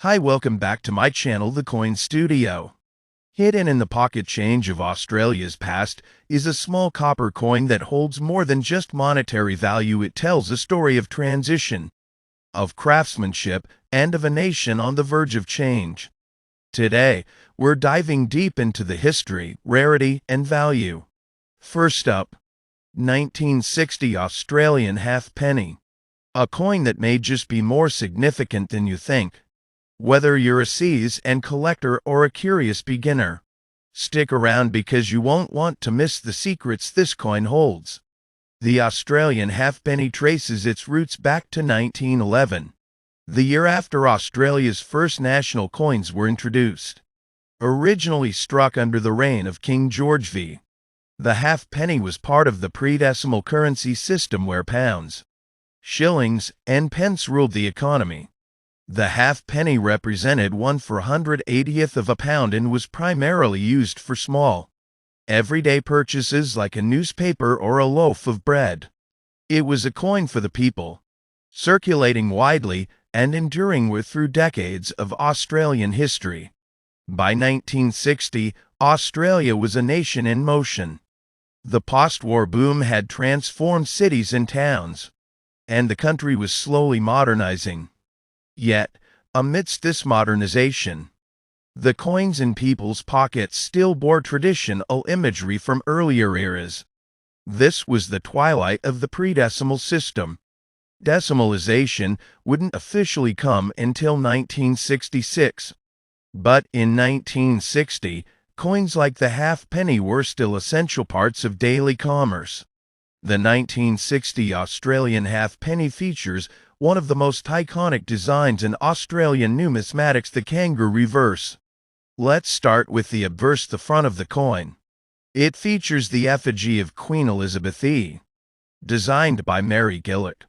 Hi, welcome back to my channel, The Coin Studio. Hidden in the pocket change of Australia's past is a small copper coin that holds more than just monetary value. It tells a story of transition, of craftsmanship, and of a nation on the verge of change. Today, we're diving deep into the history, rarity, and value. First up, 1960 Australian halfpenny. A coin that may just be more significant than you think. Whether you're a seasoned collector or a curious beginner, stick around because you won't want to miss the secrets this coin holds. The Australian halfpenny traces its roots back to 1911, the year after Australia's first national coins were introduced. Originally struck under the reign of King George V, the halfpenny was part of the pre-decimal currency system where pounds, shillings, and pence ruled the economy. The halfpenny represented 1/480th of a pound and was primarily used for small, everyday purchases like a newspaper or a loaf of bread. It was a coin for the people, circulating widely and enduring through decades of Australian history. By 1960, Australia was a nation in motion. The post-war boom had transformed cities and towns, and the country was slowly modernizing. Yet, amidst this modernization, the coins in people's pockets still bore traditional imagery from earlier eras. This was the twilight of the pre-decimal system. Decimalization wouldn't officially come until 1966. But in 1960, coins like the halfpenny were still essential parts of daily commerce. The 1960 Australian halfpenny features one of the most iconic designs in Australian numismatics, the kangaroo reverse. Let's start with the obverse, the front of the coin. It features the effigy of Queen Elizabeth E, designed by Mary Gillett.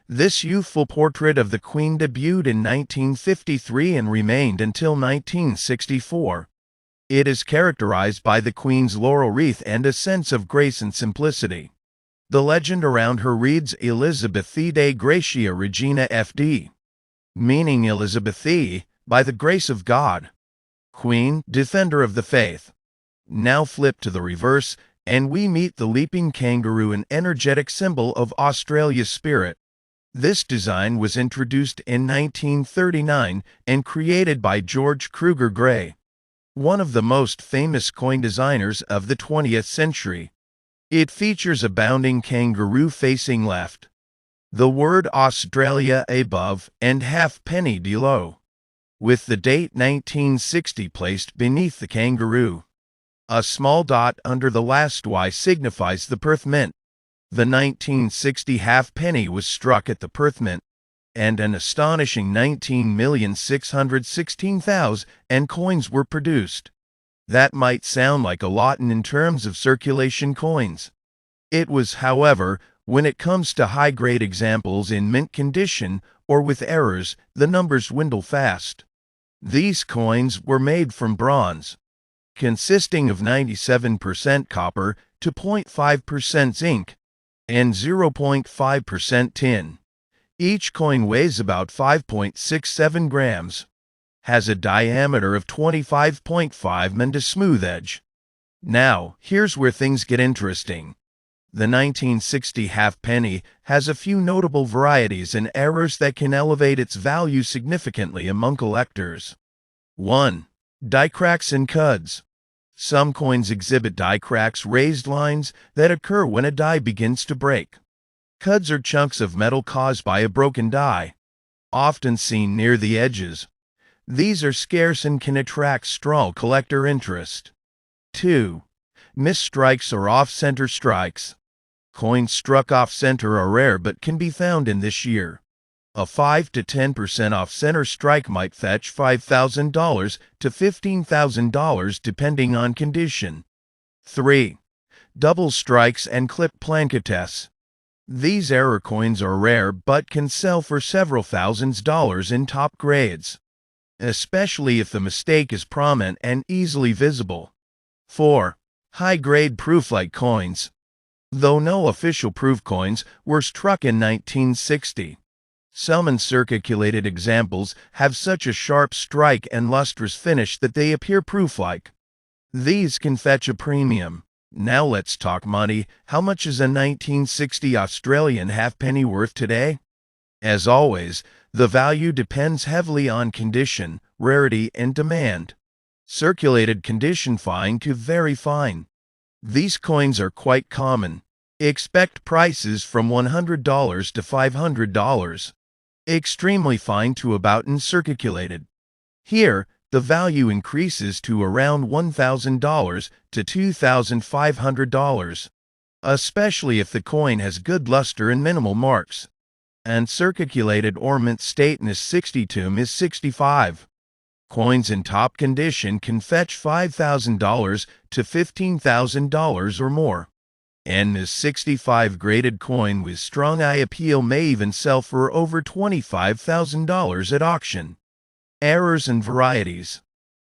This youthful portrait of the Queen debuted in 1953 and remained until 1964. It is characterized by the Queen's laurel wreath and a sense of grace and simplicity. The legend around her reads Elizabeth E de Gratia Regina Fd, meaning Elizabeth E, by the grace of God, Queen, defender of the faith. Now flip to the reverse, and we meet the leaping kangaroo, an energetic symbol of Australia's spirit. This design was introduced in 1939 and created by George Kruger Gray, one of the most famous coin designers of the 20th century. It features a bounding kangaroo facing left, the word Australia above, and halfpenny below, with the date 1960 placed beneath the kangaroo. A small dot under the last Y signifies the Perth Mint. The 1960 halfpenny was struck at the Perth Mint, and an astonishing 19,616,000 coins were produced. That might sound like a lot in terms of circulation coins. It was, however, when it comes to high-grade examples in mint condition or with errors, the numbers dwindle fast. These coins were made from bronze, consisting of 97% copper to 0.5% zinc and 0.5% tin. Each coin weighs about 5.67 grams, has a diameter of 25.5 and a smooth edge. Now, here's where things get interesting. The 1960 halfpenny has a few notable varieties and errors that can elevate its value significantly among collectors. 1. Die cracks and cuds. Some coins exhibit die cracks, raised lines that occur when a die begins to break. Cuds are chunks of metal caused by a broken die, often seen near the edges. These are scarce and can attract strong collector interest. 2. Missed strikes or off-center strikes. Coins struck off-center are rare but can be found in this year. A 5 to 10% off-center strike might fetch $5,000 to $15,000 depending on condition. 3. Double strikes and clipped plaquettes. These error coins are rare but can sell for several $1,000s in top grades, especially if the mistake is prominent and easily visible. 4. High-grade proof-like coins. Though no official proof coins were struck in 1960, Some uncirculated examples have such a sharp strike and lustrous finish that they appear proof-like. These can fetch a premium. Now let's talk money. How much is a 1960 Australian halfpenny worth today? As always, the value depends heavily on condition, rarity, and demand. Circulated condition fine to very fine. These coins are quite common. Expect prices from $100 to $500. Extremely fine to about uncirculated. Here, the value increases to around $1,000 to $2,500, especially if the coin has good luster and minimal marks. And circulated ornament status 62 is 65. Coins in top condition can fetch $5,000 to $15,000 or more. And this 65 graded coin with strong eye appeal may even sell for over $25,000 at auction. Errors and varieties.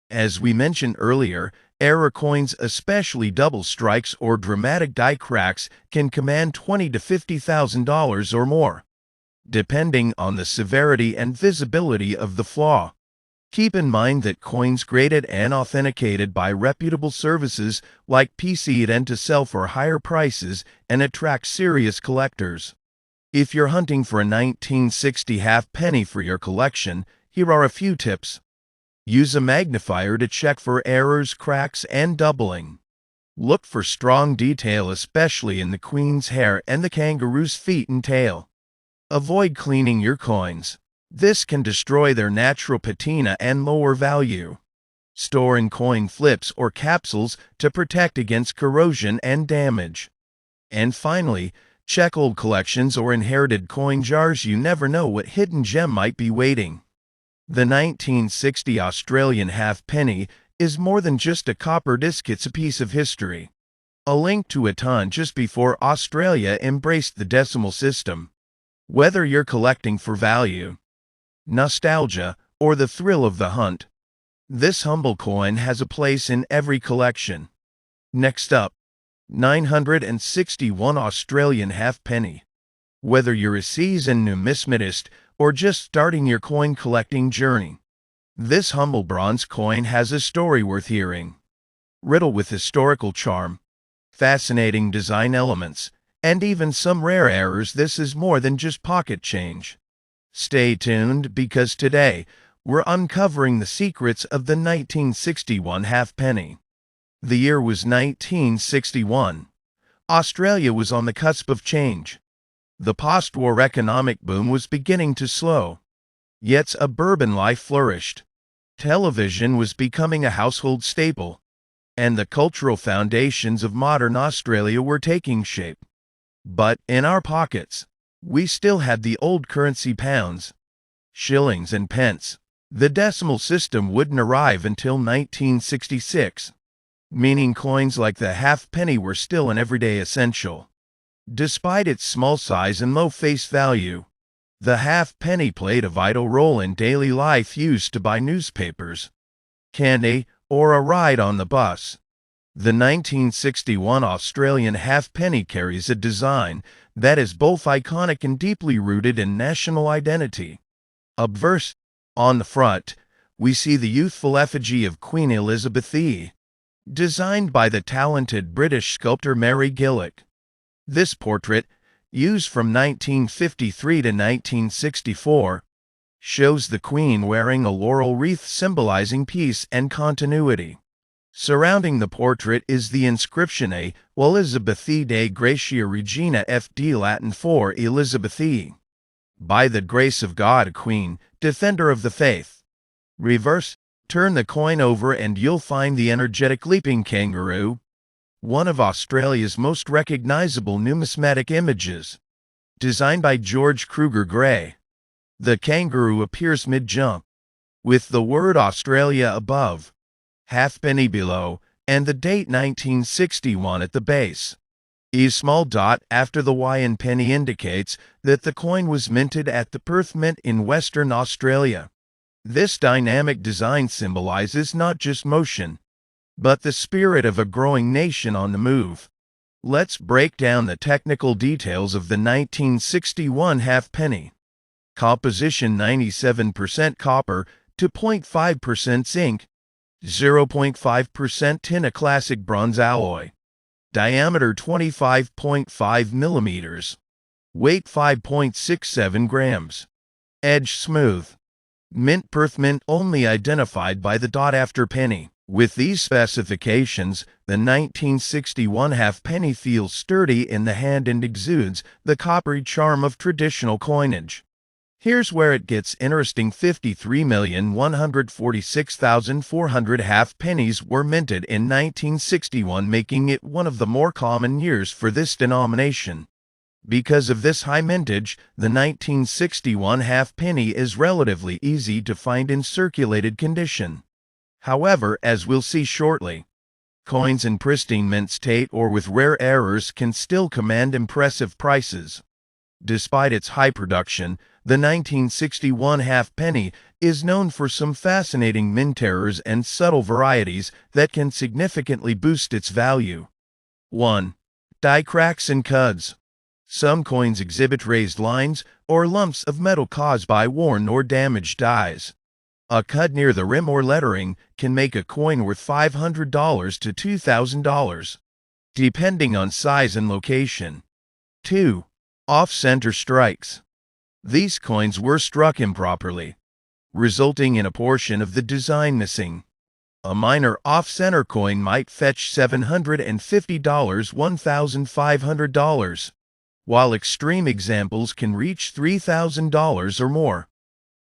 As we mentioned earlier, error coins, especially double strikes or dramatic die cracks, can command $20,000 to $50,000 or more, depending on the severity and visibility of the flaw. Keep in mind that coins graded and authenticated by reputable services like PC tend to sell for higher prices and attract serious collectors. If you're hunting for a 1960 halfpenny for your collection, here are a few tips. Use a magnifier to check for errors, cracks, and doubling. Look for strong detail, especially in the queen's hair and the kangaroo's feet and tail. Avoid cleaning your coins. This can destroy their natural patina and lower value. Store in coin flips or capsules to protect against corrosion and damage. And finally, check old collections or inherited coin jars. You never know what hidden gem might be waiting. The 1960 Australian halfpenny is more than just a copper disc, it's a piece of history. A link to a time just before Australia embraced the decimal system. Whether you're collecting for value, nostalgia, or the thrill of the hunt, this humble coin has a place in every collection. Next up, 961 Australian halfpenny. Whether you're a seasoned numismatist or just starting your coin collecting journey, this humble bronze coin has a story worth hearing. Riddled with historical charm, fascinating design elements, and even some rare errors, this is more than just pocket change. Stay tuned, because today we're uncovering the secrets of the 1961 halfpenny. The year was 1961. Australia was on the cusp of change. The post-war economic boom was beginning to slow, yet suburban life flourished. Television was becoming a household staple, and the cultural foundations of modern Australia were taking shape. But in our pockets, we still had the old currency: pounds, shillings, and pence. The decimal system wouldn't arrive until 1966, meaning coins like the halfpenny were still an everyday essential. Despite its small size and low face value, the halfpenny played a vital role in daily life, used to buy newspapers, candy, or a ride on the bus. The 1961 Australian halfpenny carries a design that is both iconic and deeply rooted in national identity. Obverse, on the front, we see the youthful effigy of Queen Elizabeth II, designed by the talented British sculptor Mary Gillick. This portrait, used from 1953 to 1964, shows the Queen wearing a laurel wreath symbolizing peace and continuity. Surrounding the portrait is the inscription: A. Elizabethae de Gratia Regina Fd, Latin for Elizabeth E. By the grace of God, Queen, defender of the faith. Reverse, turn the coin over and you'll find the energetic leaping kangaroo, one of Australia's most recognizable numismatic images. Designed by George Kruger Gray, the kangaroo appears mid-jump, with the word Australia above, halfpenny below, and the date 1961 at the base. A small dot after the Y in penny indicates that the coin was minted at the Perth Mint in Western Australia. This dynamic design symbolizes not just motion, but the spirit of a growing nation on the move. Let's break down the technical details of the 1961 halfpenny. Composition 97% copper to 0.5% zinc, 0.5% tin. A classic bronze alloy. Diameter 25.5 millimeters. Weight 5.67 grams. Edge smooth. Mint perth mint only identified by the dot after penny. With these specifications, the 1961 halfpenny feels sturdy in the hand and exudes the coppery charm of traditional coinage. Here's where it gets interesting. 53,146,400 halfpennies were minted in 1961, making it one of the more common years for this denomination. Because of this high mintage, the 1961 halfpenny is relatively easy to find in circulated condition. However, as we'll see shortly, coins in pristine mint state or with rare errors can still command impressive prices. Despite its high production, the 1961 halfpenny is known for some fascinating mint errors and subtle varieties that can significantly boost its value. 1. Die cracks and cuds. Some coins exhibit raised lines or lumps of metal caused by worn or damaged dies. A cud near the rim or lettering can make a coin worth $500 to $2,000, depending on size and location. 2. Off-center strikes. These coins were struck improperly, resulting in a portion of the design missing. A minor off-center coin might fetch $750 $1,500, while extreme examples can reach $3,000 or more.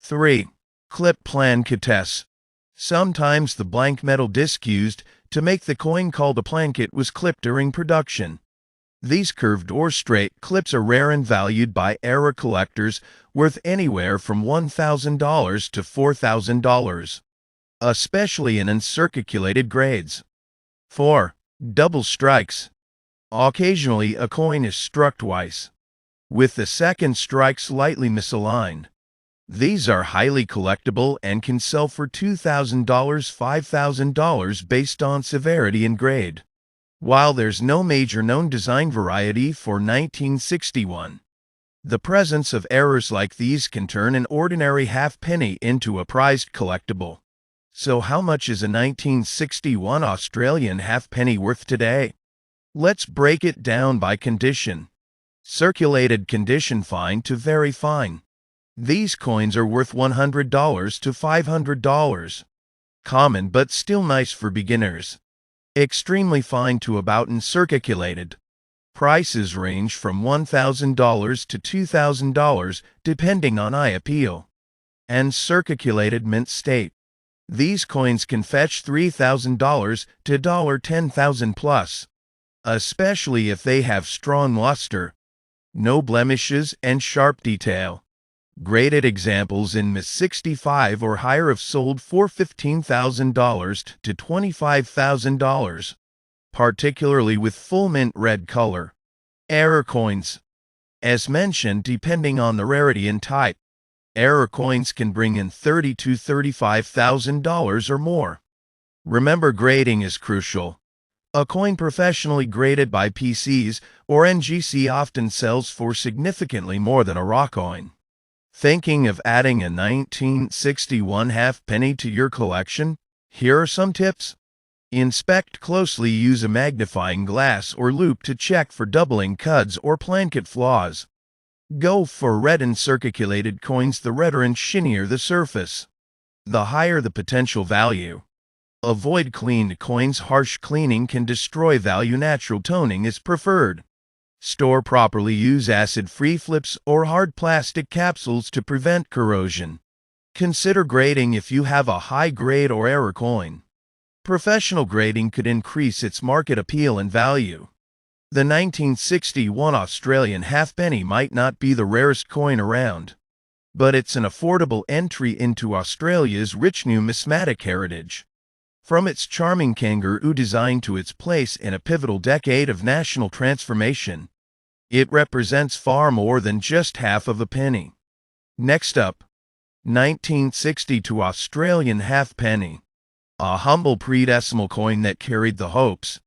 3. Clip plancets. Sometimes the blank metal disc used to make the coin called a planchet was clipped during production. These curved or straight clips are rare and valued by era collectors, worth anywhere from $1,000 to $4,000, especially in uncirculated grades. 4. Double strikes. Occasionally a coin is struck twice, with the second strike slightly misaligned. These are highly collectible and can sell for $2,000 $5,000 based on severity and grade. While there's no major known design variety for 1961, the presence of errors like these can turn an ordinary halfpenny into a prized collectible. So how much is a 1961 Australian halfpenny worth today? Let's break it down by condition. Circulated condition: fine to very fine. These coins are worth $100 to $500. Common but still nice for beginners. Extremely fine to about uncirculated. Prices range from $1,000 to $2,000 depending on eye appeal. And circulated mint state. These coins can fetch $3,000 to $10,000 plus, especially if they have strong luster, no blemishes, and sharp detail. Graded examples in Miss 65 or higher have sold for $15,000 to $25,000, particularly with full mint red color. Error coins. As mentioned, depending on the rarity and type, error coins can bring in $30,000 to $35,000 or more. Remember, grading is crucial. A coin professionally graded by PCs or NGC often sells for significantly more than a raw coin. Thinking of adding a 1961 halfpenny to your collection? Here are some tips. Inspect closely. Use a magnifying glass or loupe to check for doubling, cuds, or planchet flaws. Go for red and circulated coins. The redder and shinier the surface, the higher the potential value. Avoid cleaned coins. Harsh cleaning can destroy value. Natural toning is preferred. Store properly. Use acid-free flips or hard plastic capsules to prevent corrosion. Consider grading if you have a high grade or error coin. Professional grading could increase its market appeal and value. The 1961 Australian halfpenny might not be the rarest coin around, but it's an affordable entry into Australia's rich numismatic heritage. From its charming kangaroo design to its place in a pivotal decade of national transformation, it represents far more than just half of a penny. Next up, 1962 Australian halfpenny. A humble pre-decimal coin that carried the hopes,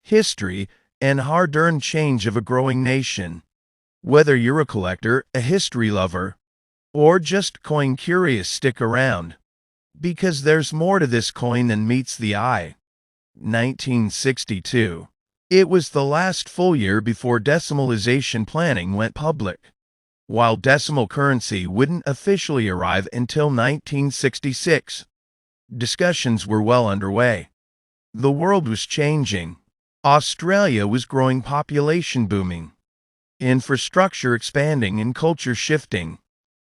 history, and hard-earned change of a growing nation. Whether you're a collector, a history lover, Or just coin curious, stick around, because there's more to this coin than meets the eye. 1962. It was the last full year before decimalization planning went public. While decimal currency wouldn't officially arrive until 1966, discussions were well underway. The world was changing. Australia was growing, population booming, infrastructure expanding, and culture shifting.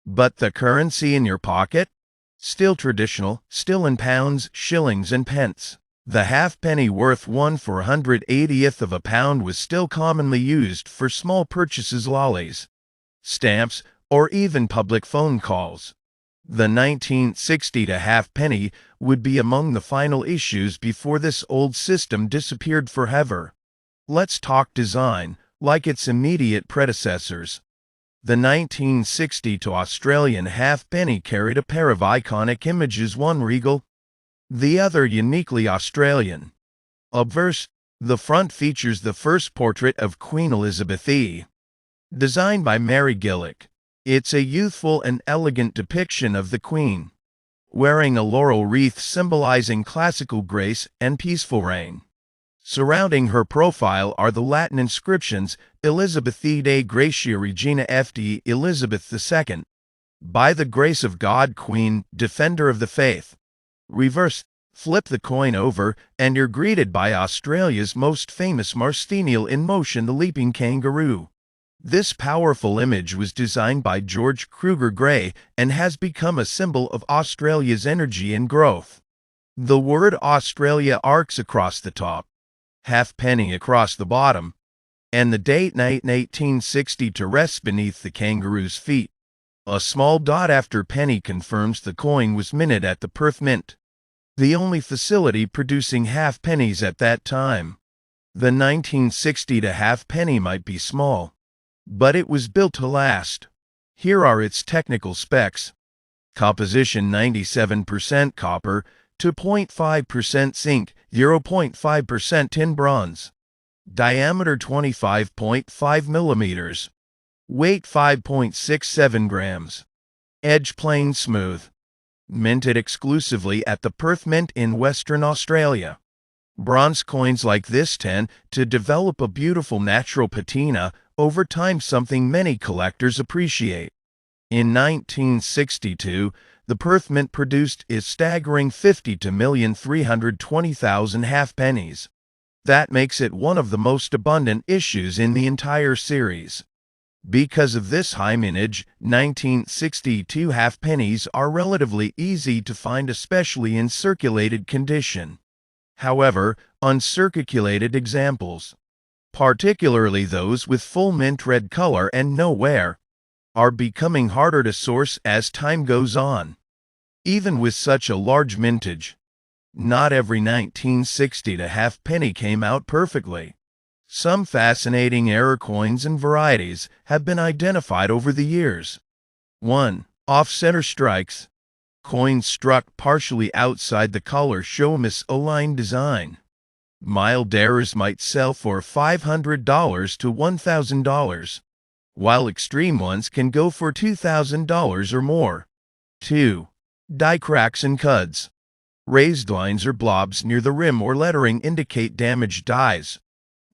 But the currency in your pocket? Still traditional, still in pounds, shillings, and pence. The halfpenny, worth 1/480th of a pound, was still commonly used for small purchases, lollies, stamps, or even public phone calls. The 1960 halfpenny would be among the final issues before this old system disappeared forever. Let's talk design, like its immediate predecessors. The 1960 Australian halfpenny carried a pair of iconic images, one regal, the other uniquely Australian. Obverse, the front features the first portrait of Queen Elizabeth E., designed by Mary Gillick. It's a youthful and elegant depiction of the Queen, wearing a laurel wreath symbolizing classical grace and peaceful reign. Surrounding her profile are the Latin inscriptions, Elizabethae Dei Gratia Regina Fd Elizabeth II, by the grace of God, Queen, defender of the faith. Reverse, flip the coin over, and you're greeted by Australia's most famous Marsupial in motion, the leaping kangaroo. This powerful image was designed by George Kruger Gray and has become a symbol of Australia's energy and growth. The word Australia arcs across the top, halfpenny across the bottom, and the date 1860 rests beneath the kangaroo's feet. A small dot after penny confirms the coin was minted at the Perth Mint, the only facility producing halfpennies at that time. The 1960 halfpenny might be small, but it was built to last. Here are its technical specs. Composition: 97% copper, 2.5% zinc, 0.5% tin bronze. Diameter 25.5 millimeters. Weight 5.67 grams. Edge plain smooth. Minted exclusively at the Perth Mint in Western Australia. Bronze coins like this tend to develop a beautiful natural patina over time, something many collectors appreciate. In 1962, the Perth Mint produced its staggering 52,320,000 halfpennies. That makes it one of the most abundant issues in the entire series. Because of this high mintage, 1962 halfpennies are relatively easy to find, especially in circulated condition. However, uncirculated examples, particularly those with full mint red color and no wear, are becoming harder to source as time goes on. Even with such a large mintage, not every 1960 halfpenny came out perfectly. Some fascinating error coins and varieties have been identified over the years. 1. Off-center strikes. Coins struck partially outside the color show misaligned design. Mild errors might sell for $500 to $1,000, while extreme ones can go for $2,000 or more. 2. Die cracks and cuds. Raised lines or blobs near the rim or lettering indicate damaged dies.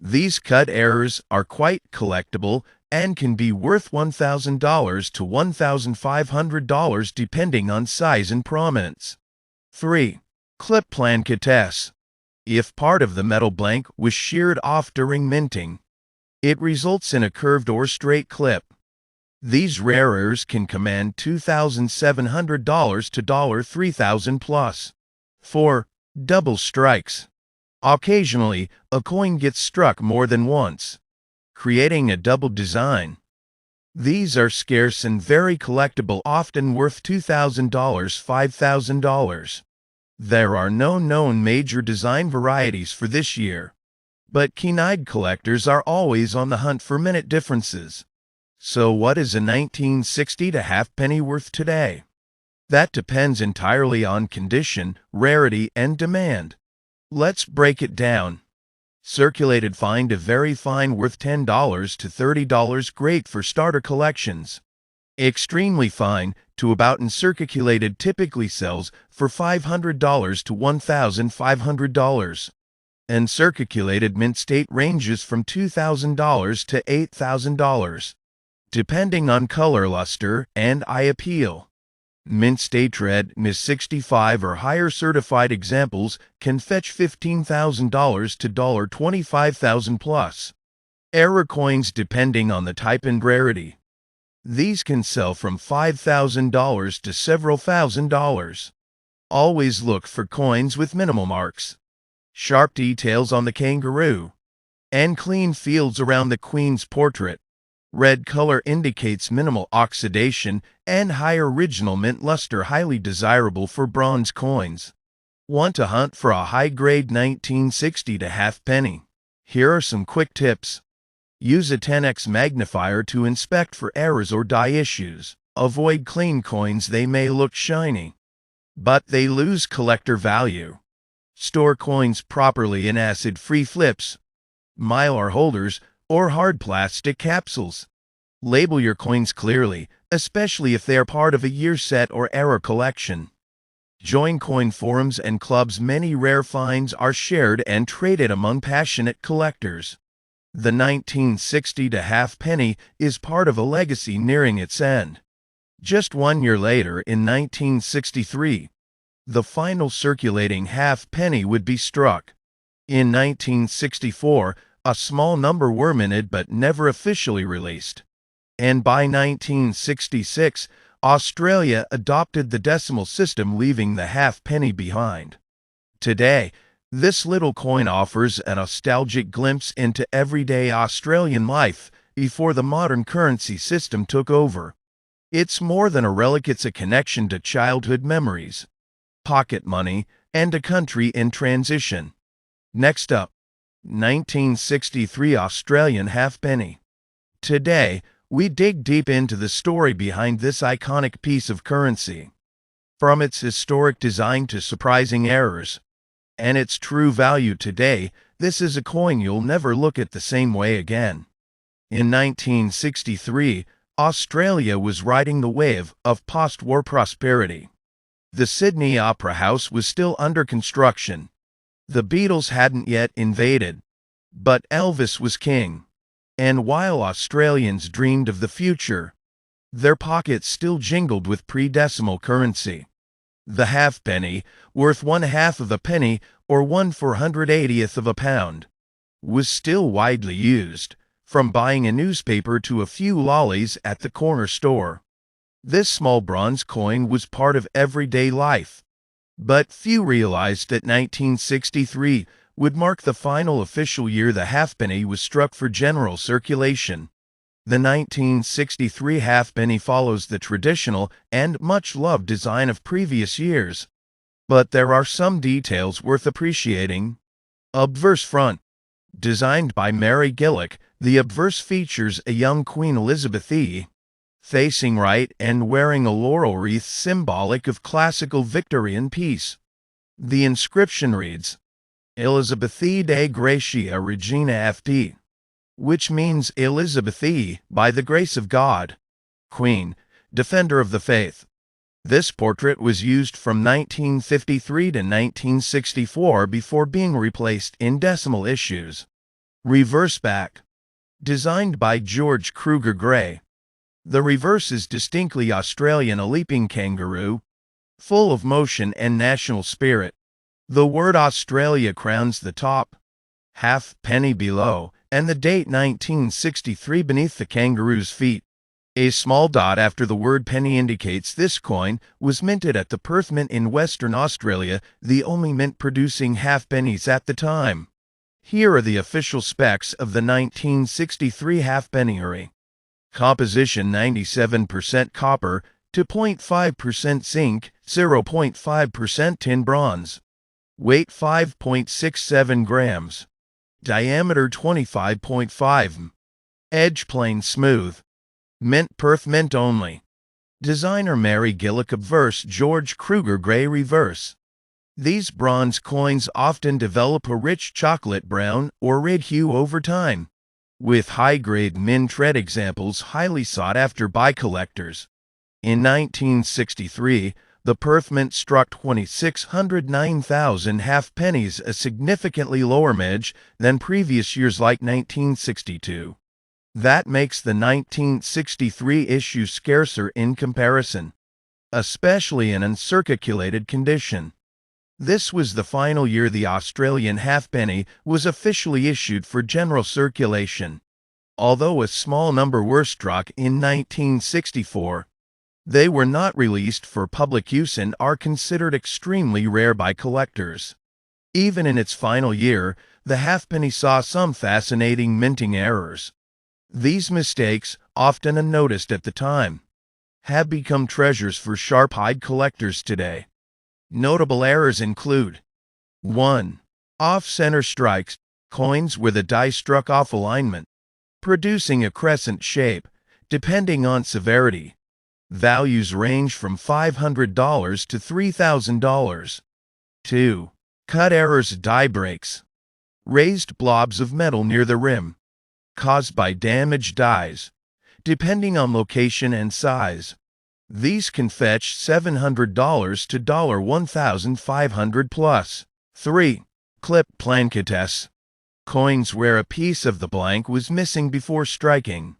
These cut errors are quite collectible and can be worth $1,000 to $1,500 depending on size and prominence. 3. Clip plancatesse. If part of the metal blank was sheared off during minting, it results in a curved or straight clip. These rare errors can command $2,700 to $3,000 plus. 4. Double strikes. Occasionally, a coin gets struck more than once, creating a double design. These are scarce and very collectible, often worth $2,000 to $5,000. There are no known major design varieties for this year, but keen-eyed collectors are always on the hunt for minute differences. So what is a 1960 halfpenny worth today? That depends entirely on condition, rarity, and demand. Let's break it down. Circulated: find a very fine, worth $10 to $30, great for starter collections. Extremely fine to about uncirculated typically sells for $500 to $1,500. Uncirculated mint state ranges from $2,000 to $8,000, depending on color, luster, and eye appeal. Mint State Red Miss 65 or higher certified examples can fetch $15,000 to $25,000 plus. Error coins depending on the type and rarity. These can sell from $5,000 to several $1,000s. Always look for coins with minimal marks, sharp details on the kangaroo, and clean fields around the queen's portrait. Red color indicates minimal oxidation and high original mint luster, highly desirable for bronze coins. Want to hunt for a high-grade 1960 to halfpenny? Here are some quick tips. Use a 10x magnifier to inspect for errors or dye issues. Avoid clean coins, they may look shiny, but they lose collector value. Store coins properly in acid-free flips, mylar holders, or hard plastic capsules. Label your coins clearly, especially if they are part of a year set or era collection. Join coin forums and clubs. Many rare finds are shared and traded among passionate collectors. The 1960 to halfpenny is part of a legacy nearing its end. Just 1 year later, in 1963, the final circulating halfpenny would be struck. In 1964, a small number were minted but never officially released. And by 1966, Australia adopted the decimal system, leaving the halfpenny behind. Today, this little coin offers a nostalgic glimpse into everyday Australian life before the modern currency system took over. It's more than a relic, it's a connection to childhood memories, pocket money, and a country in transition. Next up, 1963 Australian halfpenny. Today, we dig deep into the story behind this iconic piece of currency. From its historic design to surprising errors and its true value today, this is a coin you'll never look at the same way again. In 1963, Australia was riding the wave of post-war prosperity. The Sydney Opera House was still under construction. The Beatles hadn't yet invaded, but Elvis was king. And while Australians dreamed of the future, their pockets still jingled with pre-decimal currency. The halfpenny, worth 1/2 of a penny or 1/480th of a pound, was still widely used, from buying a newspaper to a few lollies at the corner store. This small bronze coin was part of everyday life. But few realized that 1963 would mark the final official year the halfpenny was struck for general circulation. The 1963 halfpenny follows the traditional and much-loved design of previous years. But there are some details worth appreciating. Obverse front. Designed by Mary Gillick, the obverse features a young Queen Elizabeth E. facing right and wearing a laurel wreath symbolic of classical Victorian peace. The inscription reads, Elizabethae de Gratia Regina FD, which means Elizabeth E, by the grace of God, Queen, Defender of the Faith. This portrait was used from 1953 to 1964 before being replaced in decimal issues. Reverse back. Designed by George Kruger Gray. The reverse is distinctly Australian, a leaping kangaroo, full of motion and national spirit. The word Australia crowns the top, halfpenny below, and the date 1963 beneath the kangaroo's feet. A small dot after the word penny indicates this coin was minted at the Perth Mint in Western Australia, the only mint producing halfpennies at the time. Here are the official specs of the 1963 halfpenny. Composition: 97% copper to 0.5% zinc, 0.5% tin bronze. Weight 5.67 grams. Diameter 25.5 Edge plain smooth. Mint Perth Mint only. Designer Mary Gillick. Obverse George Kruger Gray. Reverse. These bronze coins often develop a rich chocolate brown or red hue over time, with high-grade mint red examples highly sought after by collectors. In 1963, the Perth Mint struck 2,609,000 halfpennies, a significantly lower edge than previous years like 1962. That makes the 1963 issue scarcer in comparison, especially in uncirculated condition. This was the final year the Australian halfpenny was officially issued for general circulation. Although a small number were struck in 1964, they were not released for public use and are considered extremely rare by collectors. Even in its final year, the halfpenny saw some fascinating minting errors. These mistakes, often unnoticed at the time, have become treasures for sharp-eyed collectors today. Notable errors include 1. Off-center strikes, coins where the die struck off alignment, producing a crescent shape, depending on severity. Values range from $500 to $3,000. 2. Cut errors, die breaks, raised blobs of metal near the rim, caused by damaged dies, depending on location and size. These can fetch $700 to $1,500 plus. 3. Clip plancades, coins where a piece of the blank was missing before striking.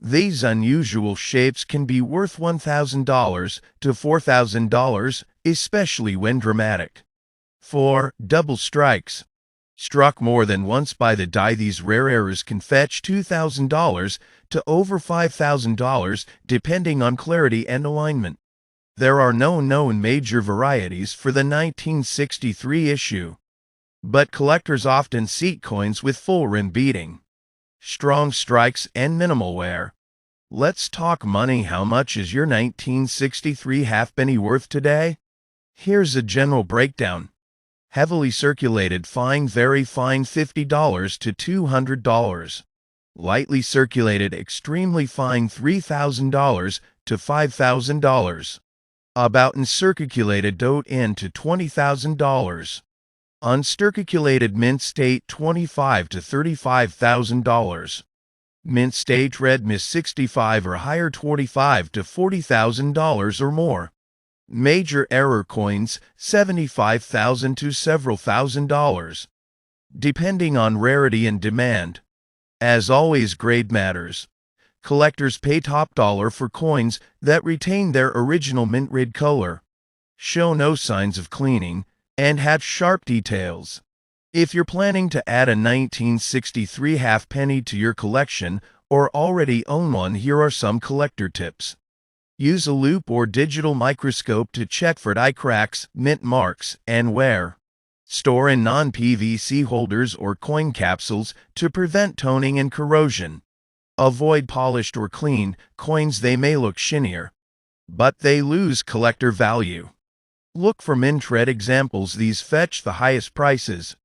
These unusual shapes can be worth $1,000 to $4,000, especially when dramatic. 4. Double strikes, struck more than once by the die. These rare errors can fetch $2,000 to over $5,000, depending on clarity and alignment. There are no known major varieties for the 1963 issue, but collectors often seek coins with full rim beating, strong strikes, and minimal wear. Let's talk money. How much is your 1963 halfpenny worth today? Here's a general breakdown. Heavily circulated fine, very fine, $50 to $200. Lightly circulated extremely fine, $3,000 to $5,000. About uncirculated .in to $20,000. Uncirculated mint state $25,000 to $35,000. Mint state red miss 65 or higher, $25,000 to $40,000 or more. Major error coins $75,000 to several $1,000, depending on rarity and demand. As always, grade matters. Collectors pay top dollar for coins that retain their original mint red color, show no signs of cleaning, and have sharp details. If you're planning to add a 1963 halfpenny to your collection or already own one, here are some collector tips. Use a loupe or digital microscope to check for die cracks, mint marks, and wear. Store in non-PVC holders or coin capsules to prevent toning and corrosion. Avoid polished or cleaned coins. They may look shinier, but they lose collector value. Look for mint red examples. These fetch the highest prices.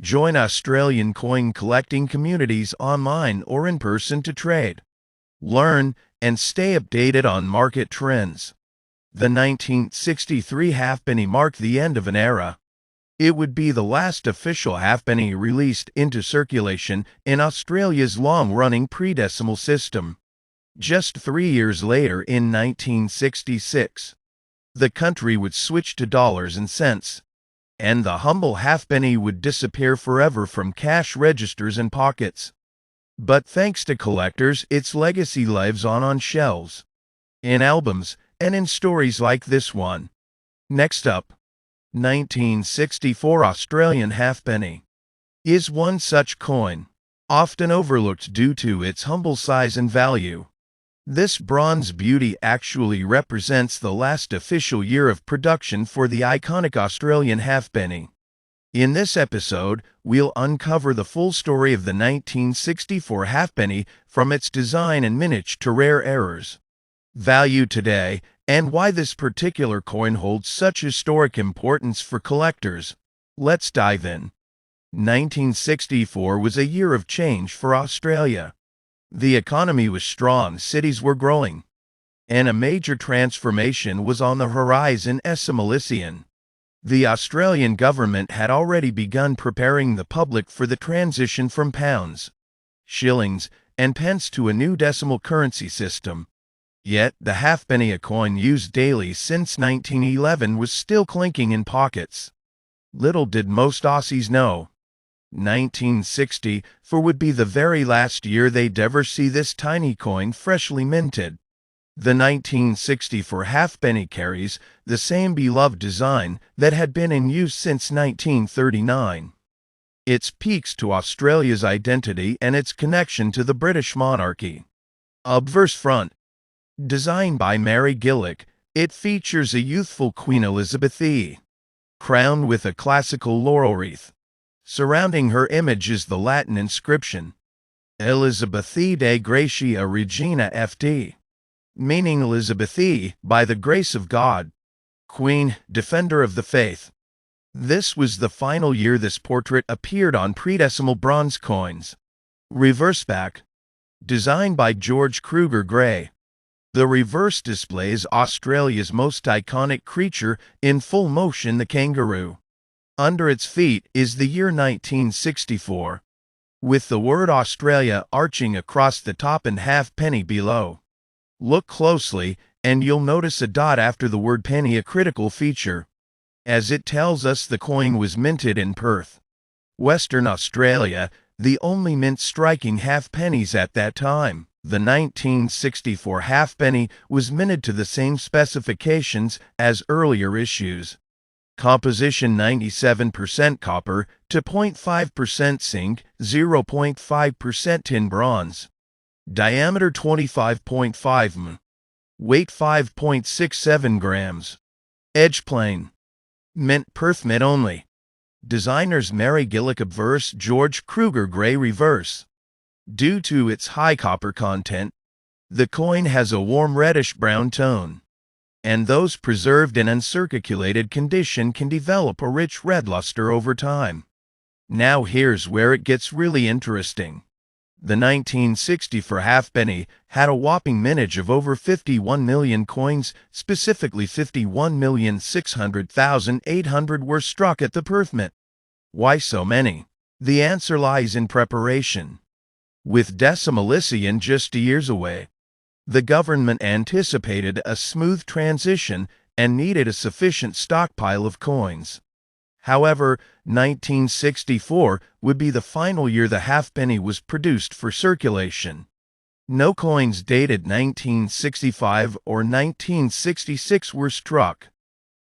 Join Australian coin collecting communities online or in person to trade, learn, and stay updated on market trends. The 1963 halfpenny marked the end of an era. It would be the last official halfpenny released into circulation in Australia's long-running pre-decimal system. Just 3 years later, in 1966, the country would switch to dollars and cents, and the humble halfpenny would disappear forever from cash registers and pockets. But thanks to collectors, its legacy lives on shelves, in albums, and in stories like this one. Next up, 1964 Australian halfpenny is one such coin, often overlooked due to its humble size and value. This bronze beauty actually represents the last official year of production for the iconic Australian halfpenny. In this episode, we'll uncover the full story of the 1964 halfpenny, from its design and mintage to rare errors, value today, and why this particular coin holds such historic importance for collectors. Let's dive in. 1964 was a year of change for Australia. The economy was strong, cities were growing, and a major transformation was on the horizon. Assimilation. The Australian government had already begun preparing the public for the transition from pounds, shillings, and pence to a new decimal currency system. Yet, the halfpenny, a coin used daily since 1911, was still clinking in pockets. Little did most Aussies know. 1964 would be the very last year they'd ever see this tiny coin freshly minted. The 1964 halfpenny carries the same beloved design that had been in use since 1939. It speaks to Australia's identity and its connection to the British monarchy. Obverse front. Designed by Mary Gillick, it features a youthful Queen Elizabeth E. crowned with a classical laurel wreath. Surrounding her image is the Latin inscription, Elizabethae de Gratia Regina FD, meaning Elizabeth E, by the grace of God, Queen, Defender of the Faith. This was the final year this portrait appeared on pre-decimal bronze coins. Reverse back. Designed by George Kruger Gray. The reverse displays Australia's most iconic creature in full motion, the kangaroo. Under its feet is the year 1964, with the word Australia arching across the top and halfpenny below. Look closely, and you'll notice a dot after the word penny, a critical feature, as it tells us the coin was minted in Perth, Western Australia, the only mint striking halfpennies at that time. The 1964 halfpenny was minted to the same specifications as earlier issues. Composition 97% copper to 0.5% zinc, 0.5% tin bronze. Diameter 25.5 mm. Weight 5.67 grams. Edge plain. Mint Perth mint only. Designers Mary Gillick obverse, George Kruger Gray reverse. Due to its high copper content, the coin has a warm reddish-brown tone, and those preserved in uncirculated condition can develop a rich red luster over time. Now here's where it gets really interesting. The 1964 halfpenny had a whopping mintage of over 51 million coins, specifically 51,600,800 were struck at the Perth Mint. Why so many? The answer lies in preparation. With decimalisation just years away, the government anticipated a smooth transition and needed a sufficient stockpile of coins. However, 1964 would be the final year the halfpenny was produced for circulation. No coins dated 1965 or 1966 were struck,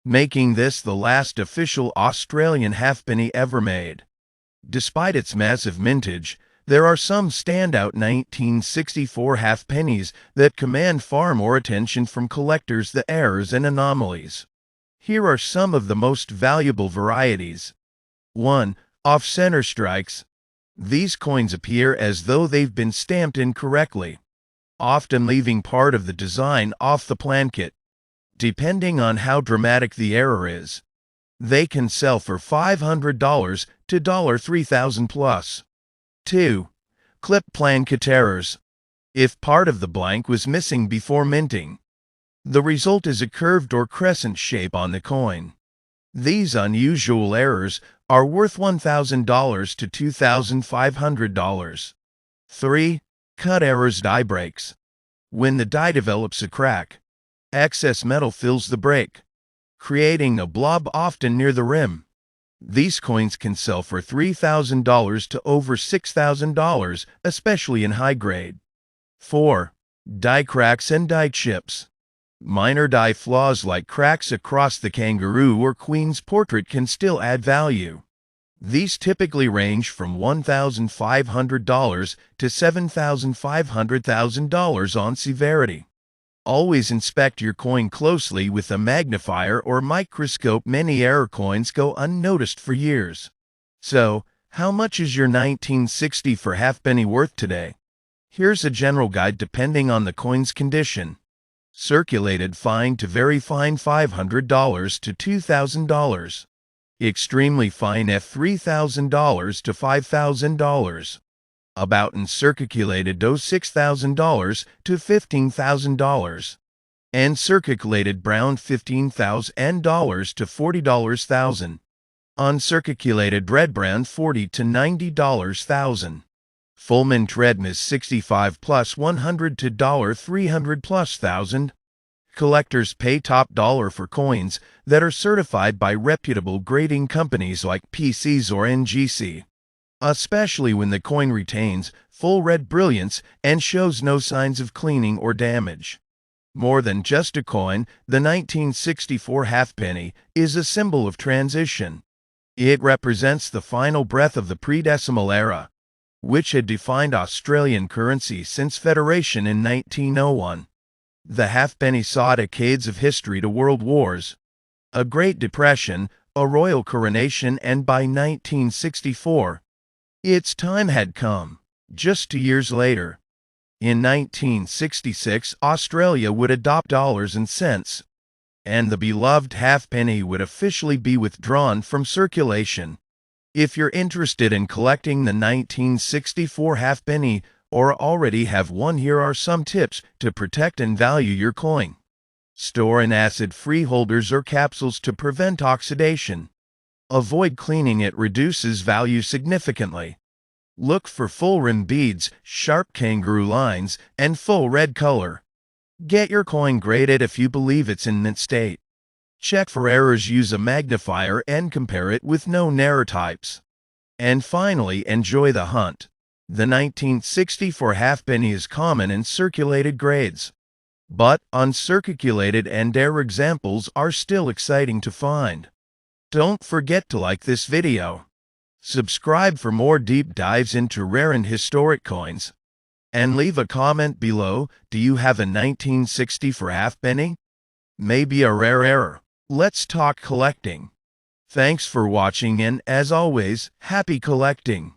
making this the last official Australian halfpenny ever made. Despite its massive mintage, there are some standout 1964 halfpennies that command far more attention from collectors, the errors and anomalies. Here are some of the most valuable varieties. 1. Off-center strikes. These coins appear as though they've been stamped incorrectly, often leaving part of the design off the plankett. Depending on how dramatic the error is, they can sell for $500 to $3,000 plus. 2. Clip plankett errors. If part of the blank was missing before minting, the result is a curved or crescent shape on the coin. These unusual errors are worth $1,000 to $2,500. 3. Cut errors, die breaks. When the die develops a crack, excess metal fills the break, creating a blob often near the rim. These coins can sell for $3,000 to over $6,000, especially in high grade. 4. Die cracks and die chips. Minor die flaws like cracks across the kangaroo or queen's portrait can still add value. These typically range from $1,500 to $7,500 on severity. Always inspect your coin closely with a magnifier or microscope. Many error coins go unnoticed for years. So, how much is your 1964 halfpenny worth today? Here's a general guide depending on the coin's condition. Circulated fine to very fine $500 to $2,000. Extremely fine F $3,000 to $5,000. About uncirculated dough $6,000 to $15,000. And circulated brown $15,000 to $40,000. Uncirculated red brown $40,000 to $90,000. Full mint red is 65 plus 100 to 300 plus thousand. Collectors pay top dollar for coins that are certified by reputable grading companies like PCs or NGC, especially when the coin retains full red brilliance and shows no signs of cleaning or damage. More than just a coin, the 1964 halfpenny is a symbol of transition. It represents the final breath of the pre-decimal era, which had defined Australian currency since Federation in 1901. The halfpenny saw decades of history to world wars, a Great Depression, a royal coronation, and by 1964, its time had come. Just 2 years later, in 1966, Australia would adopt dollars and cents, and the beloved halfpenny would officially be withdrawn from circulation. If you're interested in collecting the 1964 halfpenny or already have one, here are some tips to protect and value your coin. Store in acid-free holders or capsules to prevent oxidation. Avoid cleaning, it reduces value significantly. Look for full rim beads, sharp kangaroo lines, and full red color. Get your coin graded if you believe it's in mint state. Check for errors, use a magnifier, and compare it with known error types. And finally, enjoy the hunt. The 1964 halfpenny is common in circulated grades, but uncirculated and error examples are still exciting to find. Don't forget to like this video, subscribe for more deep dives into rare and historic coins, and leave a comment below. Do you have a 1964 halfpenny? Maybe a rare error? Let's talk collecting. Thanks for watching, and as always, happy collecting.